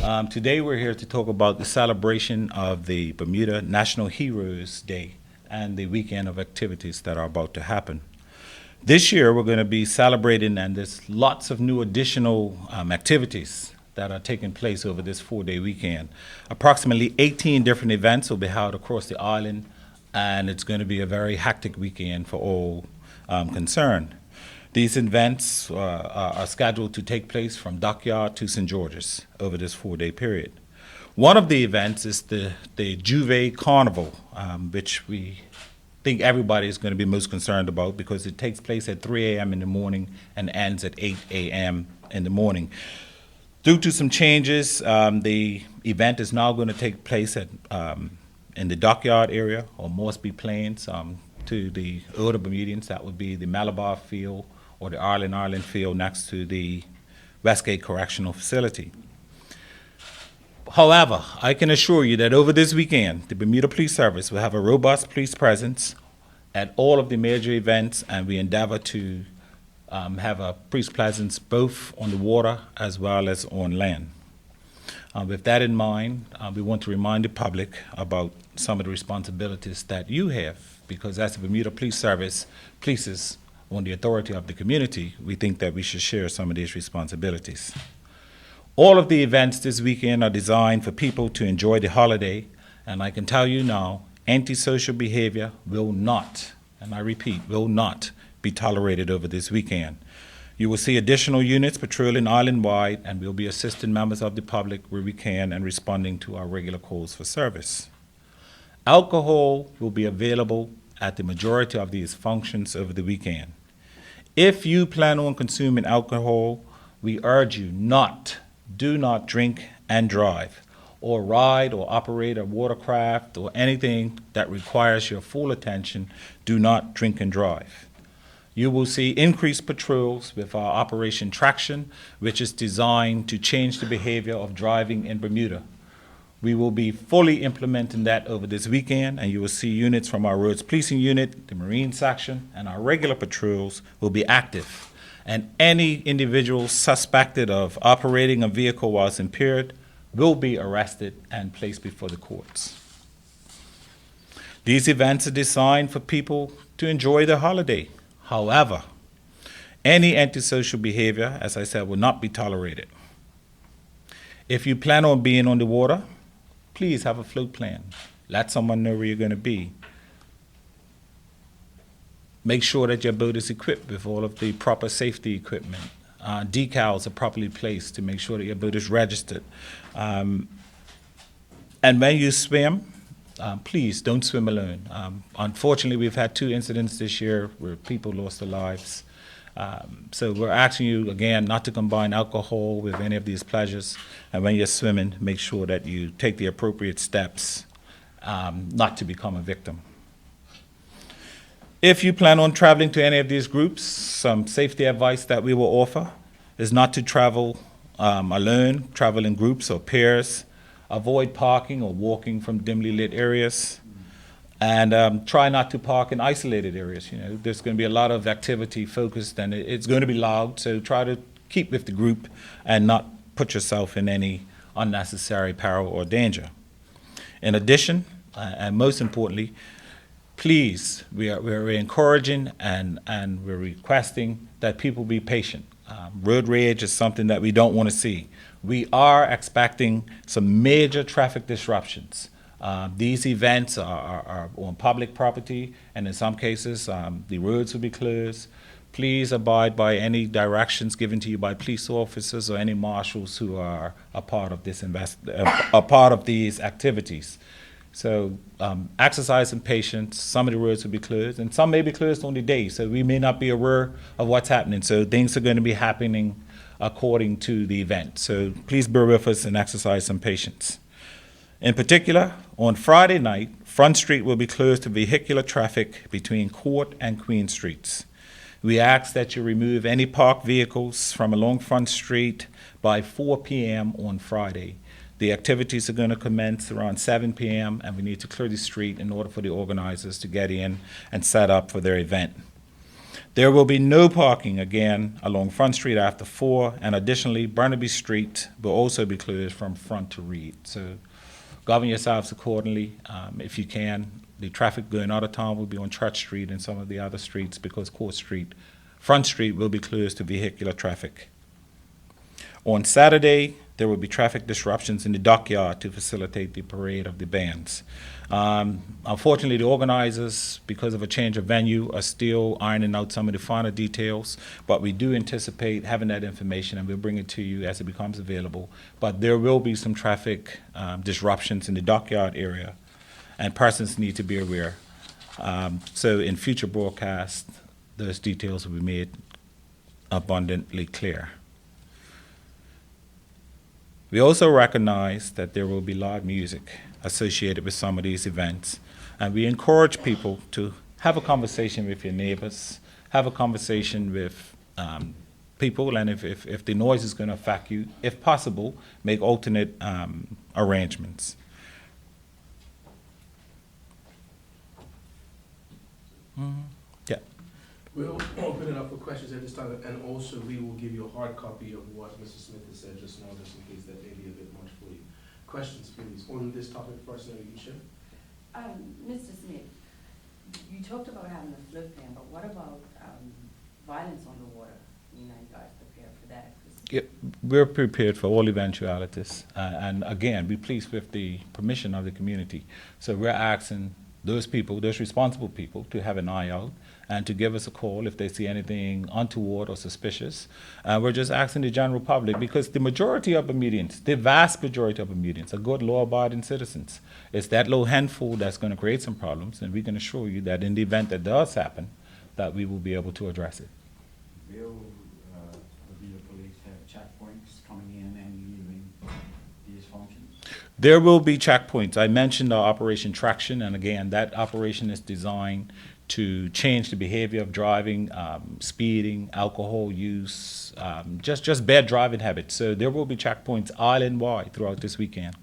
Today we're here to talk about the celebration of the Bermuda National Heroes Day and the weekend of activities that are about to happen. This year we're going to be celebrating, and there's lots of new additional activities that are taking place over this 4-day weekend. Approximately 18 different events will be held across the island, and it's going to be a very hectic weekend for all concerned. These events are scheduled to take place from Dockyard to St. George's over this 4-day period. One of the events is the Jubilee Carnival, which we think everybody is going to be most concerned about because it takes place at 3 a.m. in the morning and ends at 8 a.m. in the morning. Due to some changes, the event is now going to take place at in the Dockyard area or Moresby Plains. To the older Bermudians, that would be the Malabar Field or the Island Field next to the Westgate Correctional Facility. However, I can assure you that over this weekend, the Bermuda Police Service will have a robust police presence at all of the major events, and we endeavor to have a police presence both on the water as well as on land. With that in mind, we want to remind the public about some of the responsibilities that you have, because as the Bermuda Police Service polices on the authority of the community, we think that we should share some of these responsibilities. All of the events this weekend are designed for people to enjoy the holiday, and I can tell you now, antisocial behavior will not, and I repeat, will not be tolerated over this weekend. You will see additional units patrolling island-wide, and we'll be assisting members of the public where we can and responding to our regular calls for service. Alcohol will be available at the majority of these functions over the weekend. If you plan on consuming alcohol, we urge you do not drink and drive, or ride or operate a watercraft or anything that requires your full attention. Do not drink and drive. You will see increased patrols with our Operation Traction, which is designed to change the behavior of driving in Bermuda. We will be fully implementing that over this weekend, and you will see units from our Roads Policing Unit, the Marine Section, and our regular patrols will be active. And any individual suspected of operating a vehicle whilst impaired will be arrested and placed before the courts. These events are designed for people to enjoy their holiday. However, any antisocial behavior, as I said, will not be tolerated. If you plan on being on the water, please have a float plan. Let someone know where you're going to be. Make sure that your boat is equipped with all of the proper safety equipment. Decals are properly placed to make sure that your boat is registered. And when you swim, please don't swim alone. Unfortunately, we've had 2 incidents this year where people lost their lives. So we're asking you, again, not to combine alcohol with any of these pleasures. And when you're swimming, make sure that you take the appropriate steps not to become a victim. If you plan on traveling to any of these groups, some safety advice that we will offer is not to travel alone, travel in groups or pairs. Avoid parking or walking from dimly lit areas. And try not to park in isolated areas. You know, there's going to be a lot of activity focused, and it's going to be loud. So try to keep with the group and not put yourself in any unnecessary peril or danger. In addition, and most importantly, please, we're encouraging and we're requesting that people be patient. Road rage is something that we don't want to see. We are expecting some major traffic disruptions. These events are on public property, and in some cases, the roads will be closed. Please abide by any directions given to you by police officers or any marshals who are a part of this a part of these activities. So exercise some patience. Some of the roads will be closed, and some may be closed on the day, so we may not be aware of what's happening. So things are going to be happening according to the event. So please bear with us and exercise some patience. In particular, on Friday night, Front Street will be closed to vehicular traffic between Court and Queen Streets. We ask that you remove any parked vehicles from along Front Street by 4 p.m. on Friday. The activities are going to commence around 7 p.m. and we need to clear the street in order for the organizers to get in and set up for their event. There will be no parking again along Front Street after 4, and additionally, Barnaby Street will also be closed from Front to Reed. So govern yourselves accordingly if you can. The traffic going out of town will be on Church Street and some of the other streets because Front Street will be closed to vehicular traffic. On Saturday, there will be traffic disruptions in the Dockyard to facilitate the parade of the bands. Unfortunately, the organizers, because of a change of venue, are still ironing out some of the finer details, but we do anticipate having that information, and we'll bring it to you as it becomes available. But there will be some traffic disruptions in the Dockyard area, and persons need to be aware. So in future broadcasts, those details will be made abundantly clear. We also recognize that there will be live music associated with some of these events, and we encourage people to have a conversation with your neighbors, have a conversation with people, and if the noise is going to affect you, if possible, make alternate arrangements. Yeah. We'll open it up for questions at this time, and also we will give you a hard copy of what Mr. Smith has said just now, just in case that may be a bit much for you. Questions, please, on this topic first, and you should. Mr. Smith, you talked about having a flood plan, but what about violence on the water? You know, you guys prepared for that? Yeah, we're prepared for all eventualities, and again, we're pleased with the permission of the community. So we're asking those people, those responsible people, to have an eye out and to give us a call if they see anything untoward or suspicious. We're just asking the general public, because the majority of Bermudians, the vast majority of Bermudians, are good law-abiding citizens. It's that little handful that's going to create some problems, and we can assure you that in the event that does happen, that we will be able to address it. Will the police have checkpoints coming in and leaving these functions? There will be checkpoints. I mentioned our Operation Traction, and again, that operation is designed to change the behavior of driving, speeding, alcohol use, just bad driving habits. So there will be checkpoints island-wide throughout this weekend.